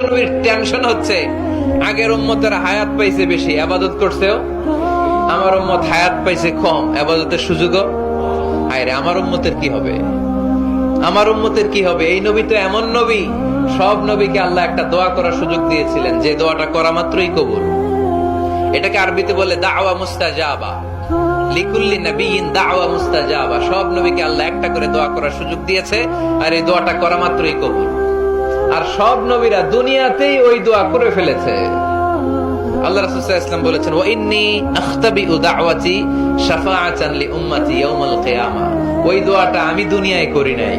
বিশ্বনবীর টেনশন হচ্ছে আগের উম্মতের হায়াত পাইছে বেশি, ইবাদত করছেও, আমার উম্মত হায়াত পাইছে কম, ইবাদতের সুযোগও। হায়রে আমার উম্মতের কি হবে, আমার উম্মতের কি হবে? এই নবী তো এমন নবী, সব নবীকে আল্লাহ একটা দোয়া করার সুযোগ দিয়েছিলেন, যে দোয়াটা করা মাত্রই কবুল। এটাকে আরবিতে বলে দাওয়া মুস্তাজাবা, লিকুল্লি নবিয়িন দাওয়া মুস্তাজাবা। সব নবীকে আল্লাহ একটা করে দোয়া করার সুযোগ দিয়েছে, আর এই দোয়াটা করা মাত্রই কবুল। আর সব নবীরা দুনিয়াতেই ওই দোয়া করে ফেলেছে। আল্লাহ রাসূল সাল্লাল্লাহু আলাইহি ওয়াসাল্লাম বলেছেন, ওয়া ইন্নী আখতাবিউ দাওয়াতি শাফাআতান লি উম্মতি ইয়াউমাল কিয়ামা। ওই দোয়াটা আমি দুনিয়ায় করি নাই,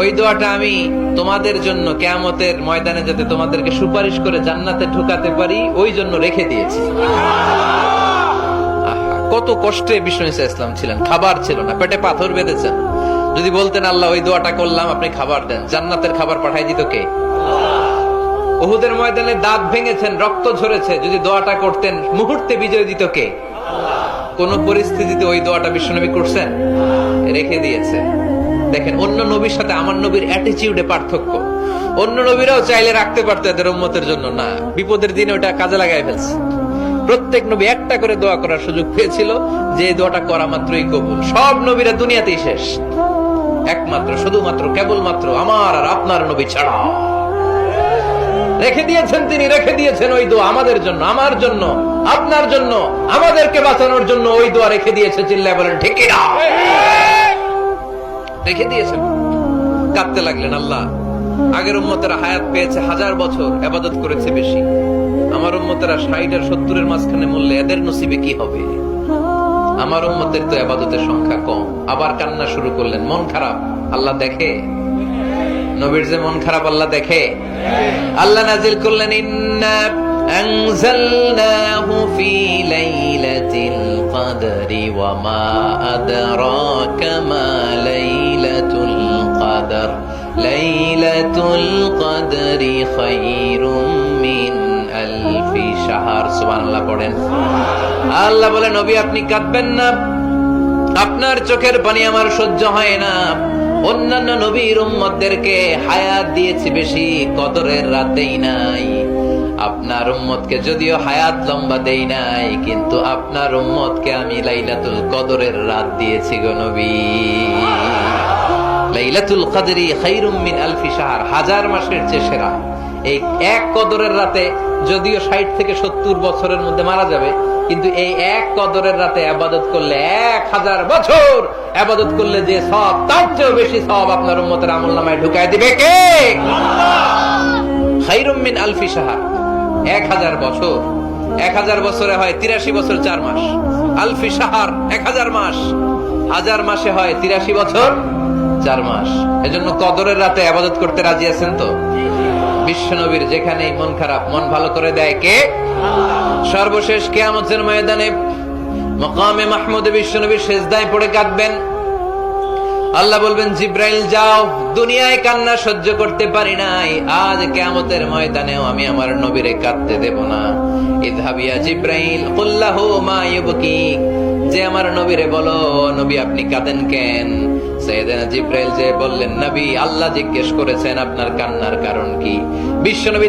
ওই দোয়াটা আমি তোমাদের জন্য কিয়ামতের ময়দানে যাতে তোমাদেরকে সুপারিশ করে জান্নাতে ঢুকাতে পারি, ওই জন্য রেখে দিয়েছি। কত কষ্টে বিষ্ণু ঈসা ইসলাম ছিলেন, খাবার ছিল না, পেটে পাথর বেঁধেছেন। যদি বলতেন আল্লাহ ওই দোয়াটা করলাম, আপনি খাবার দেন, জান্নাতের খাবার পাঠাই দিত কে? উহুদের ময়দানে দাঁত ভেঙেছেন, রক্ত ঝরেছে, যদি দোয়াটা করতেন মুহূর্তে বিজয় দিত কে? কোন পরিস্থিতিতে ওই দোয়াটা বিশ্বনবী করছেন? রেখে দিয়েছে। দেখেন, অন্য নবীর সাথে আমার নবীর অ্যাটিটিউডে পার্থক্য। অন্য নবীরাও চাইলে রাখতে পারতো এদের উম্মতের জন্য, না, বিপদের দিনে ওটা কাজে লাগাই ফেলছে। প্রত্যেক নবী একটা করে দোয়া করার সুযোগ পেয়েছিল, যে দোয়াটা করা মাত্রই কবুল। সব নবীরা দুনিয়াতেই শেষ, একমাত্র শুধুমাত্র কেবলমাত্র আমার আর আপনার নবী ছাড়া রেখে দিয়েছেন তিনি, রেখে দিয়েছেন ওই দোয়া আমাদের জন্য, আমার জন্য, আপনার জন্য, আমাদেরকে বাঁচানোর জন্য ওই দোয়া রেখে দিয়েছে। চিল্লায় বলেন ঠিক না? রেখে দিয়েছেন। কাঁদতে লাগলেন, আল্লাহ আগের উম্মতেরা হায়াত পেয়েছে 1000 বছর, ইবাদত করেছে বেশি, আমার উম্মতেরা 60 আর 70 মাঝখানে মরলে এদের নসিবে কি হবে? আমার উম্মতের তো ইবাদতের সংখ্যা কম। আবার কান্না শুরু করলেন, মন খারাপ, আল্লাহ দেখে। নবীর যে মন খারাপ আল্লাহ দেখে। আল্লাহ নাজিল করলেন, ইন্না আনজালনাহু ফি লাইলাতিল কদরি ওয়া মা আদরাকা মা লাইলাতুল কদর লাইলাতুল কদরি খায়রুম মিন আলফি শাহর। সুবহানাল্লাহ পড়েন। আল্লাহ বলে, নবী আপনি কাঁদবেন না, আপনার চোখের পানি আমার সহ্য হয় না। অন্যান্য নবীর উম্মতদেরকে হায়াত দিয়েছি বেশি, কদরের রাত দেই নাই। আপনার উম্মতকে যদিও হায়াত লম্বা দেই নাই, কিন্তু আপনার উম্মতকে আমি লাইলাতুল কদরের রাত দিয়েছি গো নবী। লাইলাতুল কদরি খায়রুম মিন আলফি শাহর, 1000 মাসের চেয়ে সেরা। এই এক কদরের রাতে যদিও 60 থেকে 70 বছরের মধ্যে মারা যাবে, কিন্তু এই এক কদরের রাতে ইবাদত করলে 1000 বছর ইবাদত করলে যে সওয়াব, তার চেয়েও বেশি সওয়াব আপনার উম্মতের আমলনামায় ঢুকায় দিবে কে? আল্লাহ। খায়রুম মিন আলফি শাহর, 1000 বছর। 1000 বছরে হয় 83 বছর 4 মাস। আলফি শাহর 1000 মাস, 1000 মাসে হয় 83 বছর 4 মাস। এজন্য কদরের রাতে ইবাদত করতে রাজি আছেন তো? বিশ্বনবীর যেখানেই মন খারাপ, মন ভালো করে দেয় কে? সর্বশেষ কিয়ামতের ময়দানে মাকামে মাহমুদে বিশ্বনবী সিজদায় পড়ে কাঁদবেন। আল্লাহ বলবেন, জিব্রাইল যাও, দুনিয়ায় কান্না সহ্য করতে পারি নাই, আজ কিয়ামতের ময়দানেও আমি আমার নবীরে কাঁদতে দেব না। ইযহাবিয়া জিব্রাইল কুল্লাহু মা ইউবকি, যে আমার নবীরে বলো, নবী আপনি কাঁদেন কেন? সাইয়েদনা জিব্রাইল যে বললেন, নবী আল্লাহ জিজ্ঞেস করেছেন আপনার কান্নার কারণ কি। বিশ্বনবী